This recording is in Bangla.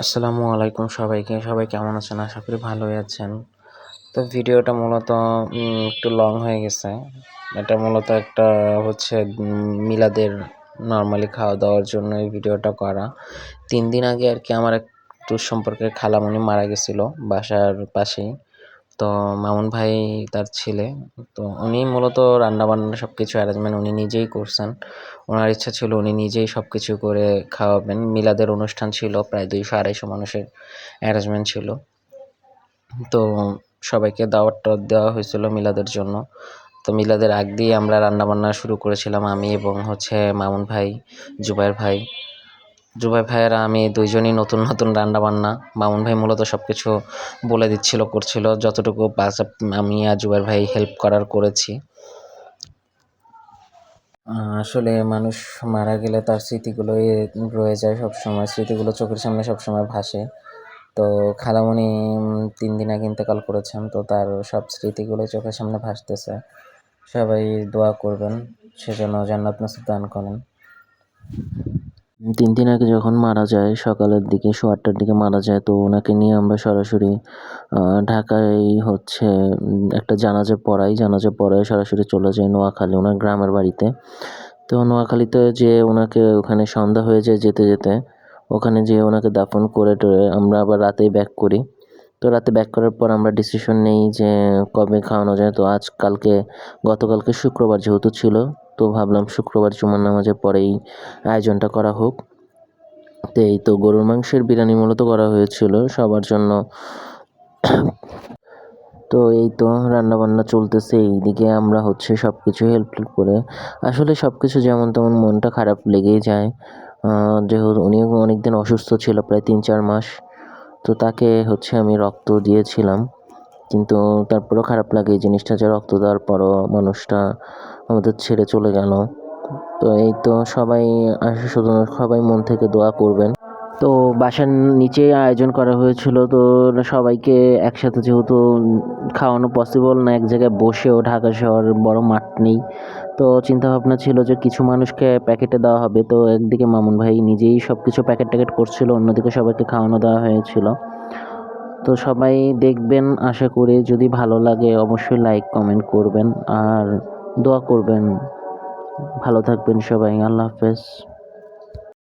আসসালামু আলাইকুম সবাইকে। সবাই কেমন আছেন? আশা করি ভালোই আছেন। তো ভিডিওটা মূলত একটু লং হয়ে গেছে। এটা মূলত একটা হচ্ছে মিলাদের নরমালি খাওয়া-দাওয়ার জন্য এই ভিডিওটা করা। ৩ দিন আগে আরকি আমার একটু সম্পর্কের খালামণি মারা গেছিল বাসার পাশেই। তো মামুন ভাই তার ছেলে। তো উনি মূলত রান্নাবান্না সবকিছু অ্যারেঞ্জমেন্ট উনি নিজেই করছেন। উনার ইচ্ছা ছিল উনি নিজেই সবকিছু করে খাওয়াবেন। মিলাদের অনুষ্ঠান ছিল প্রায় ২০০-২৫০ মানুষের অ্যারেঞ্জমেন্ট ছিল। তো সবাইকে দাওয়াত-টাওয়াত দেওয়া হয়েছিল মিলাদের জন্য। তো মিলাদের আগ দিয়ে আমরা রান্নাবান্না শুরু করেছিলাম আমি এবং হচ্ছে মামুন ভাই, জুবায়ের ভাই। জুবাই ভাই আর আমি ২ জনই নতুন রান্নাবান্না। মামুন ভাই মূলত সবকিছু বলে দিচ্ছিল, করছিল। যতটুকু আমি আর জুবায়ের ভাই হেল্প করেছি। আসলে মানুষ মারা গেলে তার স্মৃতিগুলোই রয়ে যায় সবসময়। স্মৃতিগুলো চোখের সামনে সবসময় ভাসে। তো খালামণি ৩ দিন আগে ইন্তেকাল করেছেন। তো তার সব স্মৃতিগুলোই চোখের সামনে ভাসতেছে। সবাই দোয়া করবেন সে যেন জান্নাত নসিব দান করেন। ৩ দিন আগে যখন মারা যায় সকালের দিকে ৮:৩০ দিকে মারা যায়, তো ওনাকে নিয়ে আমরা সরাসরি ঢাকায় হচ্ছে একটা জানাজা পড়াই সরাসরি চলে যাই নোয়াখালী ওনার গ্রামের বাড়িতে। তো নোয়াখালীতে যেয়ে ওনাকে ওখানে সন্ধ্যা হয়ে যায় যেতে। ওখানে যেয়ে ওনাকে দাফন করে টরে আমরা আবার রাতেই ব্যাক করি। তো রাতে ব্যাক করার পর আমরা ডিসিশন নেই যে কবে খাওয়ানো যায়। তো গতকালকে শুক্রবার যেহেতু ছিল, তো ভাবলাম শুক্রবার জুমার নামাজের পরেই আয়োজনটা করা হোক। তো এই তো গরুর মাংসের বিরিয়ানি মূলত করা হয়েছিল সবার জন্য। তো এই তো রান্নাবান্না চলতেছে, এইদিকে আমরা হচ্ছে সব কিছু হেল্প করে আসলে সব কিছু যেমন তেমন মনটা খারাপ লেগেই যায়। যেহেতু উনিও অনেকদিন অসুস্থ ছিল, প্রায় ৩-৪ মাস। তো তাকে হচ্ছে আমি রক্ত দিয়েছিলাম, কিন্তু তারপরেও খারাপ লাগে এই জিনিসটা যে রক্ত দেওয়ার পরও মানুষটা আমাদের ছেড়ে চলে গেল। তো এই তো শুধু সবাই মন থেকে দোয়া করবেন। তো বাসার নিচেই আয়োজন করা হয়েছিল, তো সবাইকে একসাথে যেহেতু খাওয়ানো পসিবল না এক জায়গায় বসেও, ঢাকা শহর বড় মাঠ নেই, তো চিন্তাভাবনা ছিল যে কিছু মানুষকে প্যাকেটে দেওয়া হবে। তো একদিকে মামুন ভাই নিজেই সব কিছু প্যাকেট করছিল, অন্যদিকে সবাইকে খাওয়ানো দেওয়া হয়েছিল। তো সবাই দেখবেন, আশা করি যদি ভালো লাগে অবশ্যই লাইক কমেন্ট করবেন আর দোয়া করবেন। ভালো থাকবেন সবাই, আল্লাহ হাফেজ।